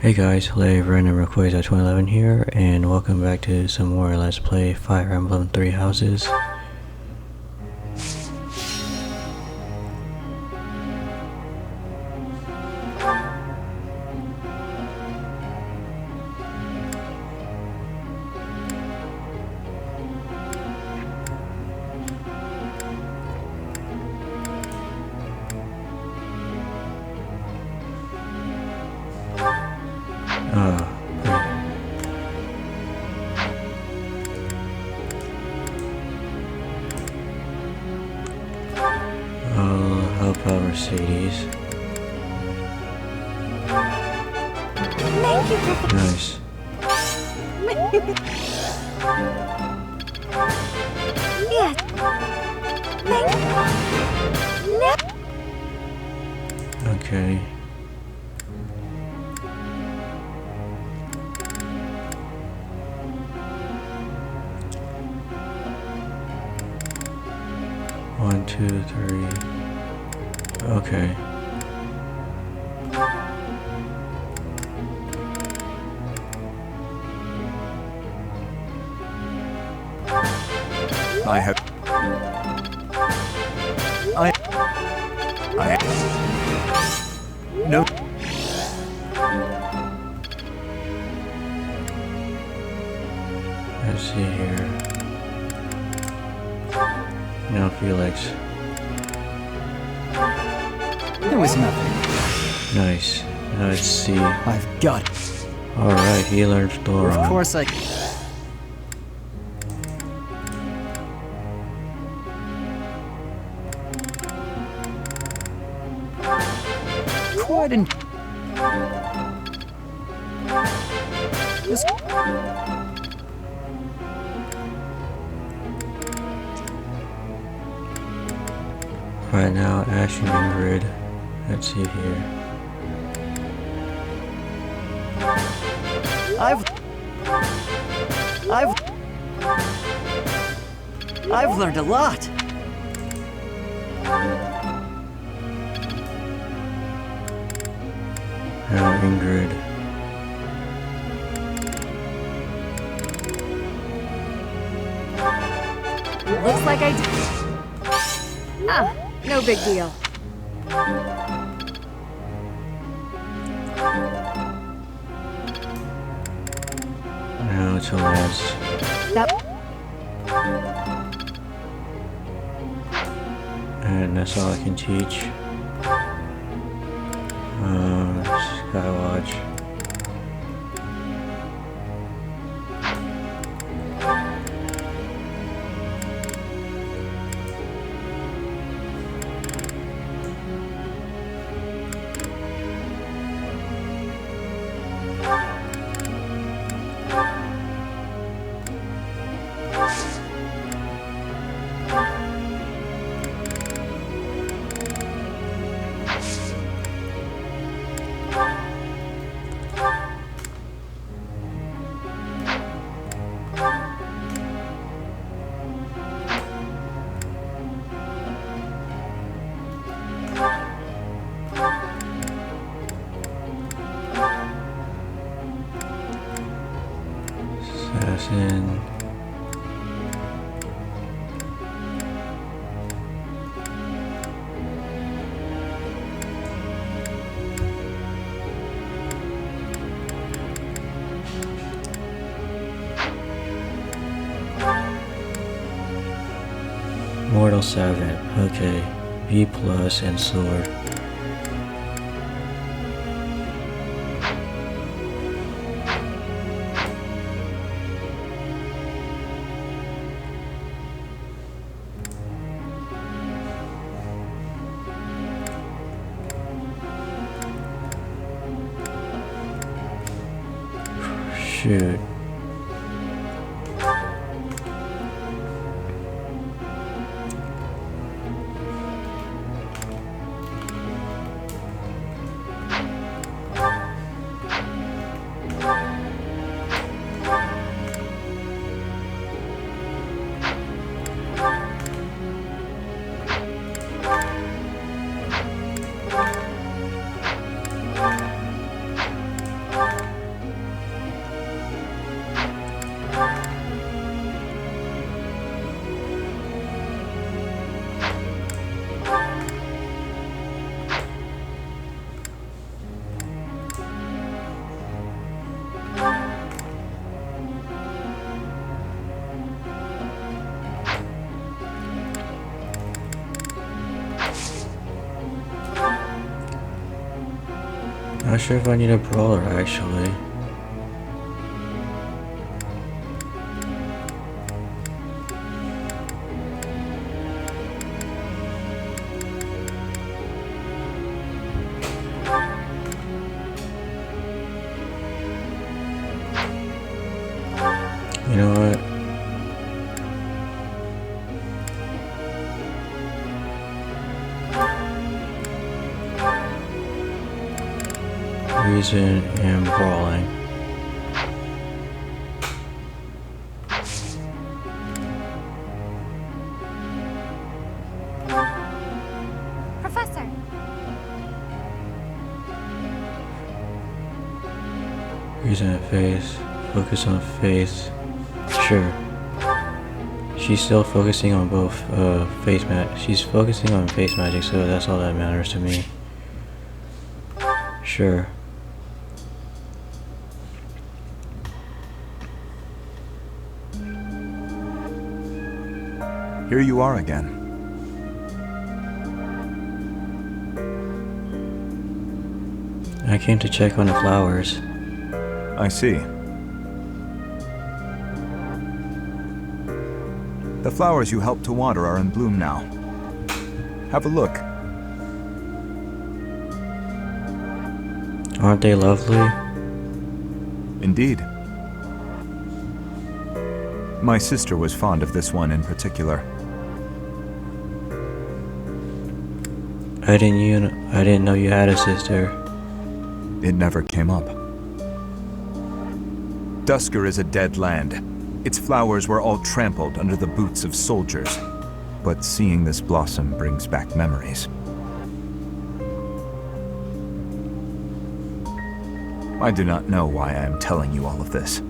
Hey guys, hello Random Request 2011 here, and welcome back to some more Let's Play Fire Emblem 3 Houses. Help out Mercedes. Thank you for Nice. yes. Thank you. Okay. One, two, three. Okay. I have. No. Let's see here. Now Felix. There was nothing. Nice. Now let's see. I've got it. Alright, he learned Thoron. Of course I. Quite an. This. Right now, Ash and Ingrid. Let's see here. I've learned a lot. Now Ingrid. Looks like I did. Ah, no big deal. Now it's Elias. That And that's all I can teach. Skywatch. Assassin. Mortal Savant. Okay. B plus and sword. Shoot. Not sure if I need a brawler actually. You know what? Reason and brawling. Professor. Reason and face. Focus on face. Sure. She's still focusing on both face magic. She's focusing on face magic, so that's all that matters to me. Sure. Here you are again. I came to check on the flowers. I see. The flowers you helped to water are in bloom now. Have a look. Aren't they lovely? Indeed. My sister was fond of this one in particular. I didn't know you had a sister. It never came up. Dusker is a dead land. Its flowers were all trampled under the boots of soldiers. But seeing this blossom brings back memories. I do not know why I am telling you all of this.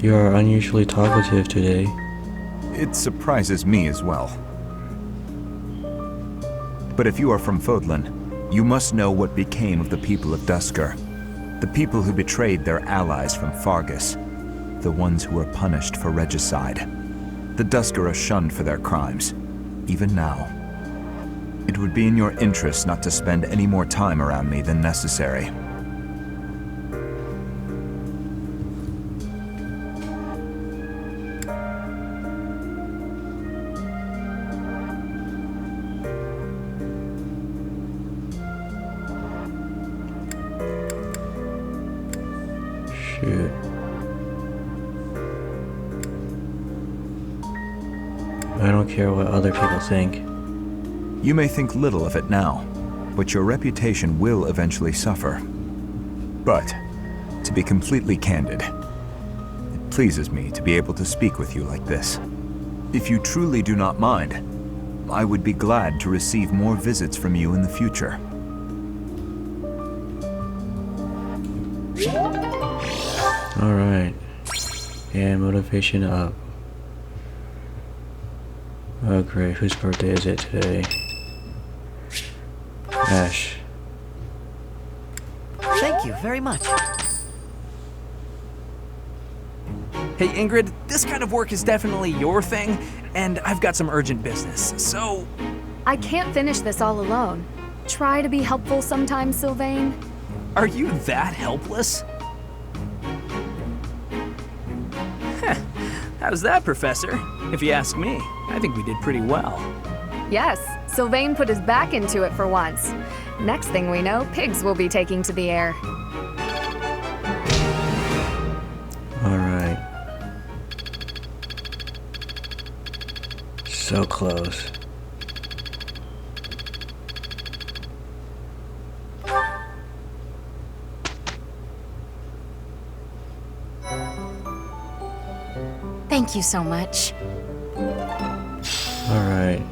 You are unusually talkative today. It surprises me as well. But if you are from Fodlan, you must know what became of the people of Dusker. The people who betrayed their allies from Fargus. The ones who were punished for regicide. The Dusker are shunned for their crimes, even now. It would be in your interest not to spend any more time around me than necessary. Shoot. I don't care what other people think. You may think little of it now, but your reputation will eventually suffer. But, to be completely candid, it pleases me to be able to speak with you like this. If you truly do not mind, I would be glad to receive more visits from you in the future. Alright. Yeah, motivation up. Oh great, whose birthday is it today? Ash. Thank you very much. Hey Ingrid, this kind of work is definitely your thing, and I've got some urgent business, so... I can't finish this all alone. Try to be helpful sometimes, Sylvain. Are you that helpless? Heh, how's that, Professor? If you ask me, I think we did pretty well. Yes, Sylvain put his back into it for once. Next thing we know, pigs will be taking to the air. Alright. So close. Thank you so much. Alright.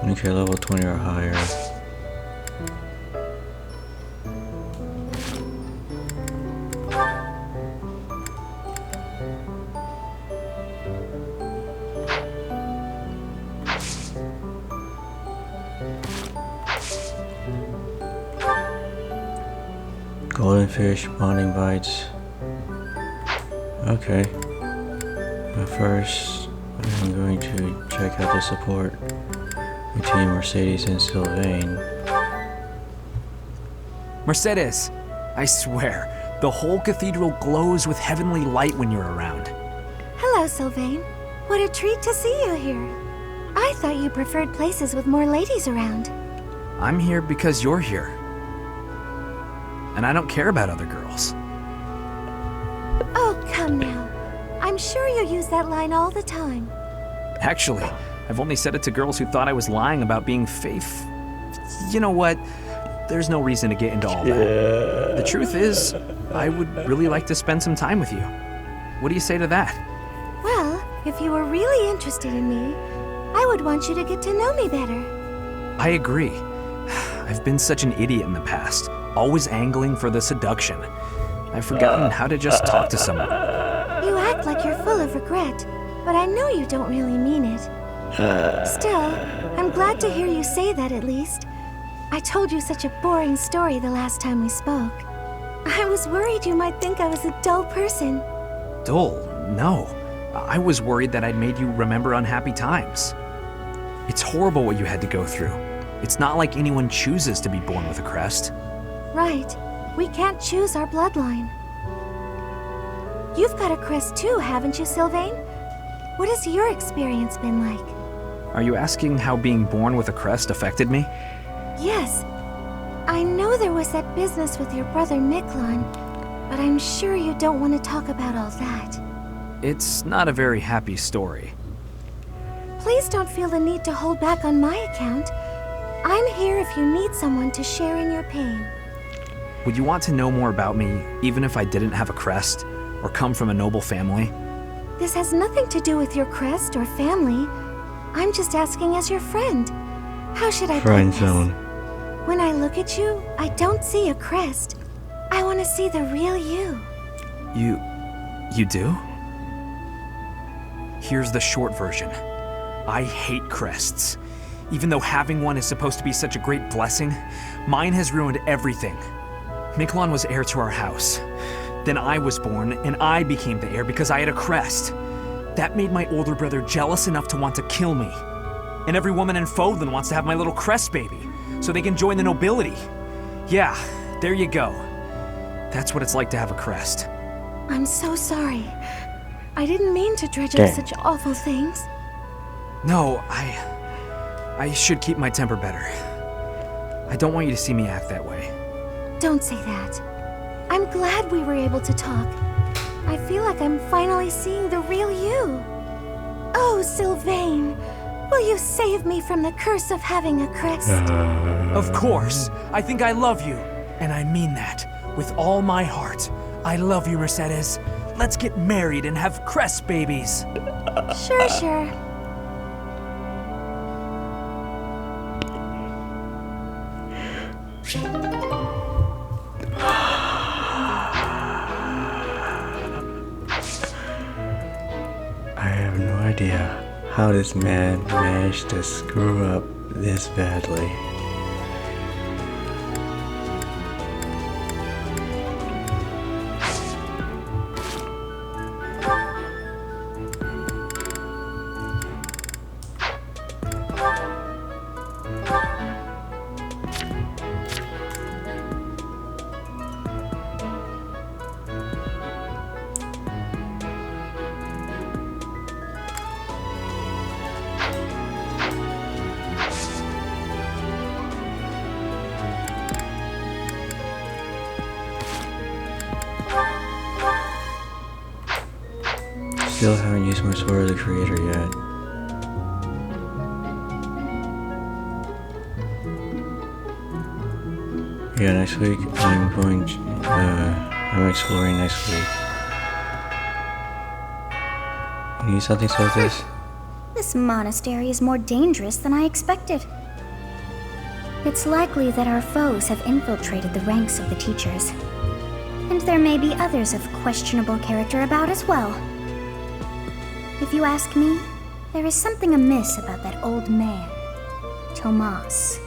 Okay, level 20 or higher. Golden fish, bonding bites. Okay. But first, I'm going to check out the support between Mercedes and Sylvain. Mercedes, I swear, the whole cathedral glows with heavenly light when you're around. Hello, Sylvain. What a treat to see you here. I thought you preferred places with more ladies around. I'm here because you're here. And I don't care about other girls. Oh, come now. I'm sure you use that line all the time. Actually, I've only said it to girls who thought I was lying about being faith. You know what? There's no reason to get into all that. The truth is, I would really like to spend some time with you. What do you say to that? Well, if you were really interested in me, I would want you to get to know me better. I agree. I've been such an idiot in the past, always angling for the seduction. I've forgotten how to just talk to someone. You act like you're full of regret, but I know you don't really mean it. Still, I'm glad to hear you say that at least. I told you such a boring story the last time we spoke. I was worried you might think I was a dull person. Dull? No. I was worried that I'd made you remember unhappy times. It's horrible what you had to go through. It's not like anyone chooses to be born with a crest. Right. We can't choose our bloodline. You've got a crest too, haven't you, Sylvain? What has your experience been like? Are you asking how being born with a crest affected me? Yes. I know there was that business with your brother Miklon, but I'm sure you don't want to talk about all that. It's not a very happy story. Please don't feel the need to hold back on my account. I'm here if you need someone to share in your pain. Would you want to know more about me, even if I didn't have a crest, or come from a noble family? This has nothing to do with your crest or family. I'm just asking as your friend. How should I put this? When I look at you, I don't see a crest. I want to see the real you. You do? Here's the short version. I hate crests. Even though having one is supposed to be such a great blessing, mine has ruined everything. Miklon was heir to our house. Then I was born, and I became the heir because I had a crest. That made my older brother jealous enough to want to kill me. And every woman in Fodlan wants to have my little crest baby, so they can join the nobility. Yeah, there you go. That's what it's like to have a crest. I'm so sorry. I didn't mean to dredge up such awful things. No, I should keep my temper better. I don't want you to see me act that way. Don't say that. I'm glad we were able to talk. I feel like I'm finally seeing the real you. Oh, Sylvain, will you save me from the curse of having a crest? Of course. I think I love you. And I mean that. With all my heart. I love you, Mercedes. Let's get married and have crest babies. Sure. I have no idea how this man managed to screw up this badly. Still haven't used my Sword of the Creator yet. Yeah, next week I'm exploring next week. You need something so this? This monastery is more dangerous than I expected. It's likely that our foes have infiltrated the ranks of the teachers. And there may be others of questionable character about as well. If you ask me, there is something amiss about that old man, Tomas.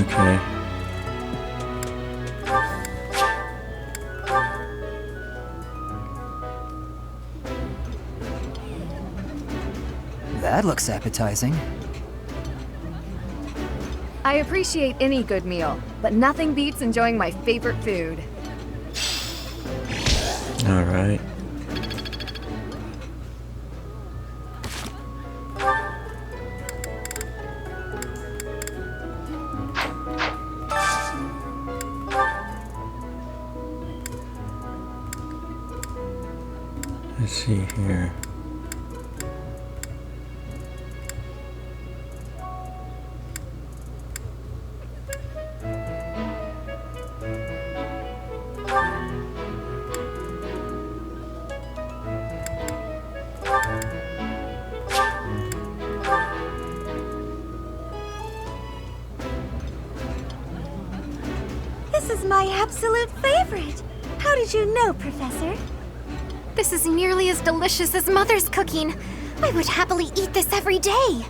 Okay. That looks appetizing. I appreciate any good meal, but nothing beats enjoying my favorite food. Alright. Let's see here. This is my absolute favorite. How did you know, Professor? This is nearly as delicious as Mother's cooking. I would happily eat this every day.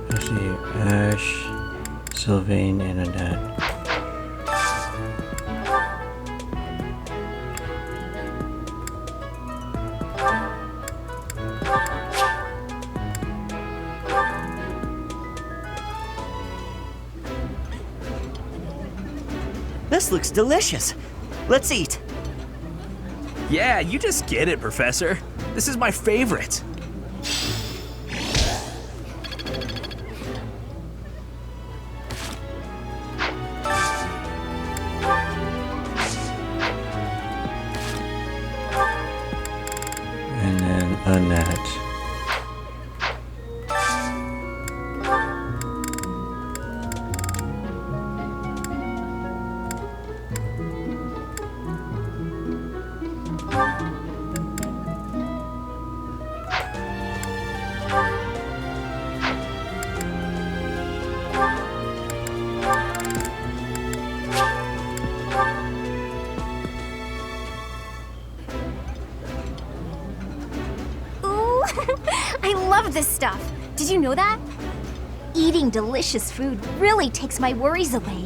Let's see. Ash, Sylvain, and Annette. This looks delicious. Let's eat. Yeah, you just get it, Professor. This is my favorite. And then Annette. Ooh, I love this stuff. Did you know that? Eating delicious food really takes my worries away.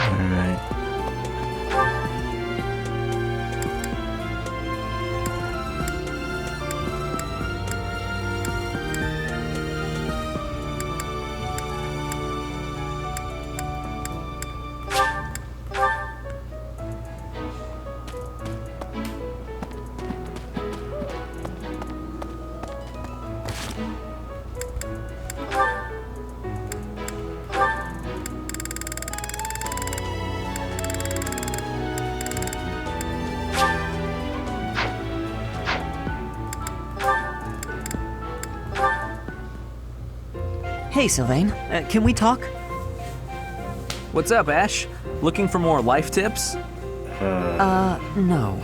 Alright. Hey, Sylvain. Can we talk? What's up, Ash? Looking for more life tips? No.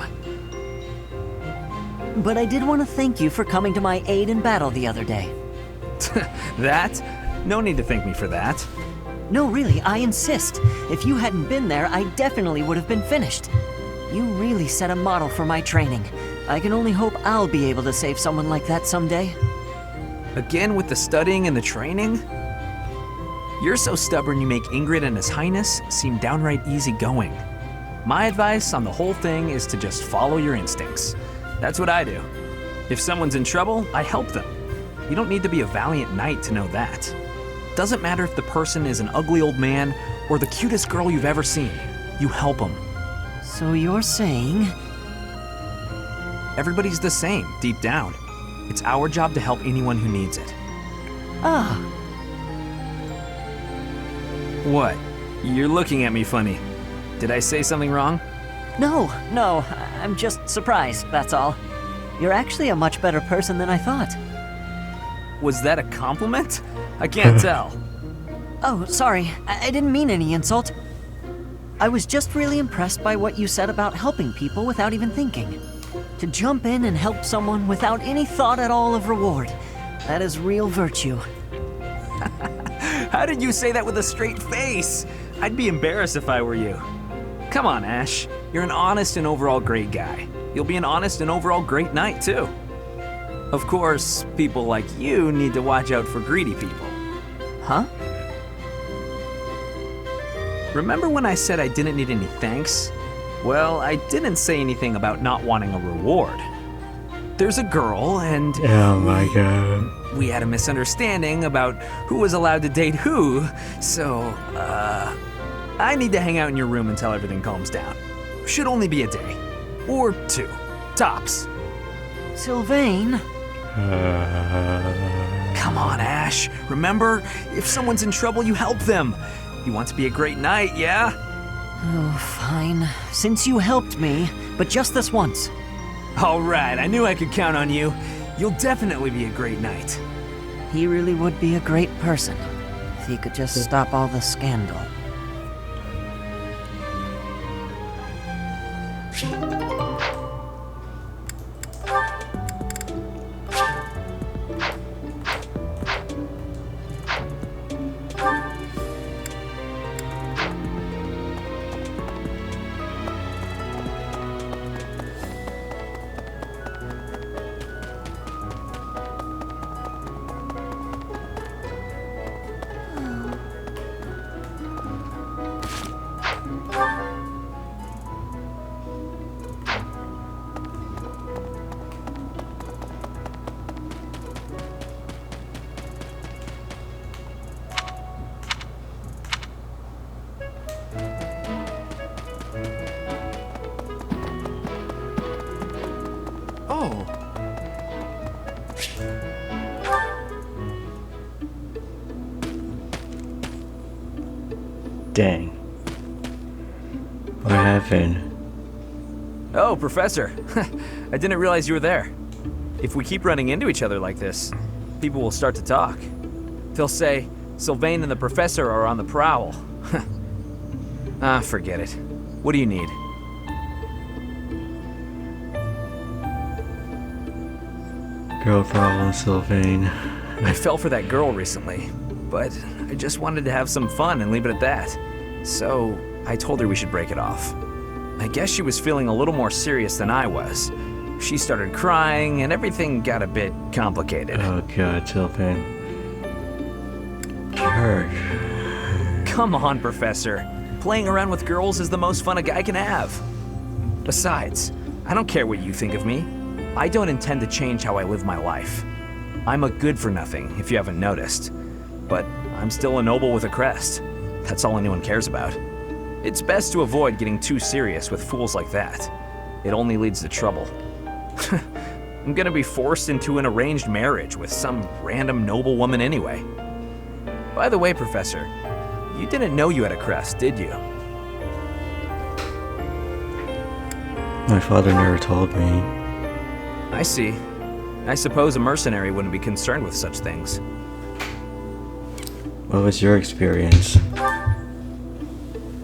But I did want to thank you for coming to my aid in battle the other day. That? No need to thank me for that. No, really, I insist. If you hadn't been there, I definitely would have been finished. You really set a model for my training. I can only hope I'll be able to save someone like that someday. Again with the studying and the training? You're so stubborn you make Ingrid and His Highness seem downright easygoing. My advice on the whole thing is to just follow your instincts. That's what I do. If someone's in trouble, I help them. You don't need to be a valiant knight to know that. Doesn't matter if the person is an ugly old man or the cutest girl you've ever seen. You help them. So you're saying... Everybody's the same, deep down. It's our job to help anyone who needs it. Ah, What? You're looking at me funny. Did I say something wrong? no, I'm just surprised, that's all. You're actually a much better person than I thought. Was that a compliment? I can't tell. Oh, sorry. I didn't mean any insult. I was just really impressed by what you said about helping people without even thinking. To jump in and help someone without any thought at all of reward. That is real virtue. How did you say that with a straight face? I'd be embarrassed if I were you. Come on, Ash. You're an honest and overall great guy. You'll be an honest and overall great knight, too. Of course, people like you need to watch out for greedy people. Huh? Remember when I said I didn't need any thanks? Well, I didn't say anything about not wanting a reward. There's a girl, and Oh my god. we had a misunderstanding about who was allowed to date who, so, I need to hang out in your room until everything calms down. Should only be a day. Or 2. Tops. Sylvain? Come on, Ash. Remember, if someone's in trouble, you help them. You want to be a great knight, yeah? Oh, fine. Since you helped me, but just this once. All right, I knew I could count on you. You'll definitely be a great knight. He really would be a great person if he could just stop all the scandal. Oh. Dang. What happened? Oh, Professor. I didn't realize you were there. If we keep running into each other like this, people will start to talk. They'll say, Sylvain and the Professor are on the prowl. Forget it. What do you need? Girl problem, Sylvain. I fell for that girl recently, but I just wanted to have some fun and leave it at that. So I told her we should break it off. I guess she was feeling a little more serious than I was. She started crying and everything got a bit complicated. Oh god, Sylvain. George. Come on, Professor. Playing around with girls is the most fun a guy can have. Besides, I don't care what you think of me. I don't intend to change how I live my life. I'm a good-for-nothing, if you haven't noticed. But I'm still a noble with a crest. That's all anyone cares about. It's best to avoid getting too serious with fools like that. It only leads to trouble. I'm gonna be forced into an arranged marriage with some random noble woman anyway. By the way, Professor, you didn't know you had a crest, did you? My father never told me. I see. I suppose a mercenary wouldn't be concerned with such things. What was your experience?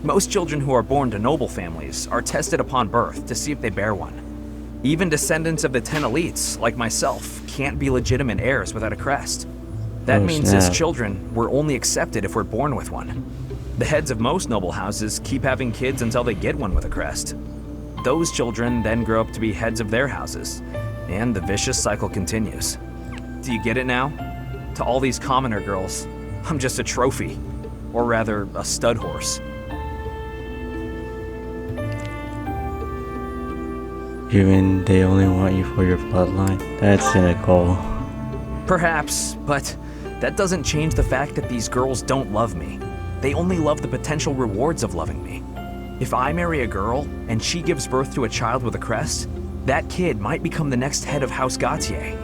Most children who are born to noble families are tested upon birth to see if they bear one. Even descendants of the 10 elites, like myself, can't be legitimate heirs without a crest. That means snap. as children, we're only accepted if we're born with one. The heads of most noble houses keep having kids until they get one with a crest. Those children then grow up to be heads of their houses, and the vicious cycle continues. Do you get it now? To all these commoner girls, I'm just a trophy, or rather, a stud horse. You mean they only want you for your bloodline? That's cynical. Perhaps, but that doesn't change the fact that these girls don't love me. They only love the potential rewards of loving me. If I marry a girl, and she gives birth to a child with a crest, that kid might become the next head of House Gautier.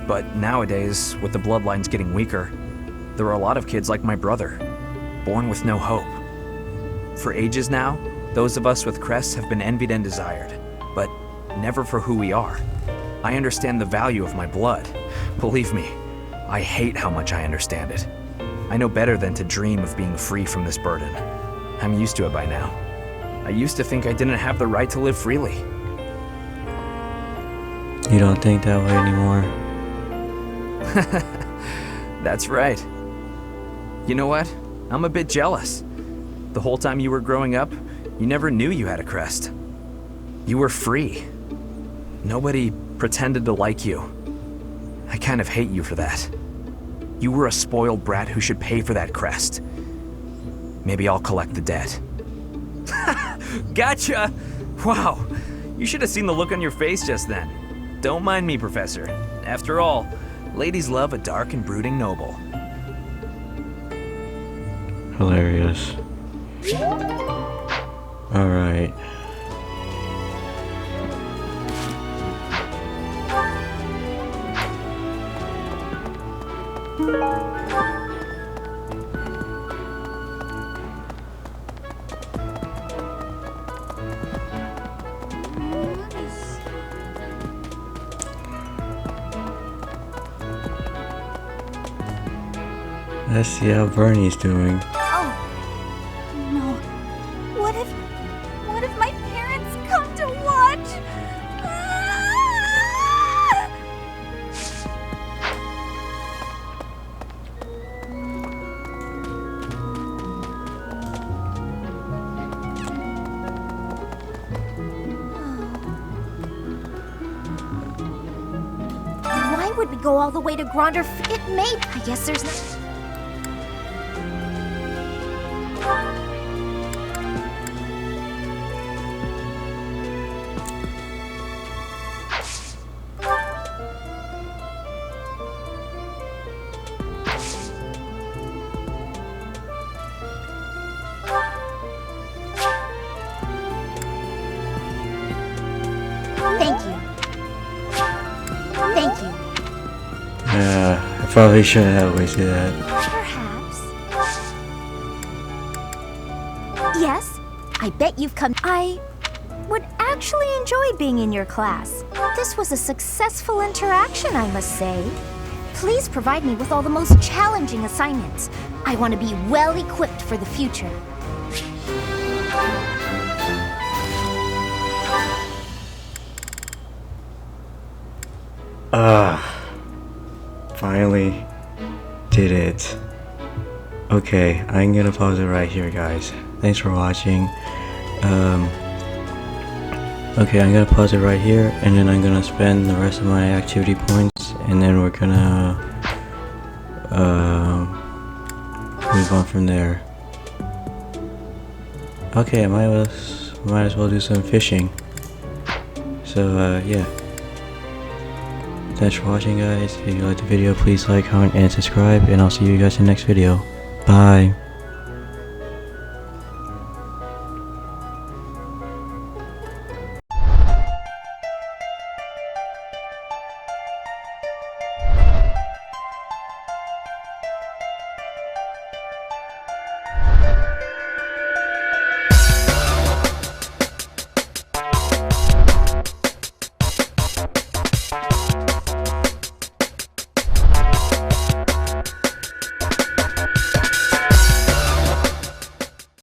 But nowadays, with the bloodlines getting weaker, there are a lot of kids like my brother, born with no hope. For ages now, those of us with crests have been envied and desired, but never for who we are. I understand the value of my blood. Believe me, I hate how much I understand it. I know better than to dream of being free from this burden. I'm used to it by now. I used to think I didn't have the right to live freely. You don't think that way anymore? That's right. You know what? I'm a bit jealous. The whole time you were growing up, you never knew you had a crest. You were free. Nobody pretended to like you. I kind of hate you for that. You were a spoiled brat who should pay for that crest. Maybe I'll collect the debt. Gotcha! Wow, you should have seen the look on your face just then. Don't mind me, Professor. After all, ladies love a dark and brooding noble. Hilarious. Alright. Let's see how Bernie's doing. Oh, no. What if my parents come to watch? Ah! Why would we go all the way to Gronder? It may. I guess there's no. Thank you. Thank you. Yeah, I probably shouldn't have wasted that. Perhaps. Yes, I bet you've come. I would actually enjoy being in your class. This was a successful interaction, I must say. Please provide me with all the most challenging assignments. I want to be well equipped for the future. Finally did it. Okay, I'm gonna pause it right here, guys. Thanks for watching. Okay, I'm gonna pause it right here, and then I'm gonna spend the rest of my activity points, and then we're gonna move on from there. Okay, I might as well do some fishing. So yeah. Thanks for watching, guys. If you liked the video, please like, comment, and subscribe, and I'll see you guys in the next video. Bye.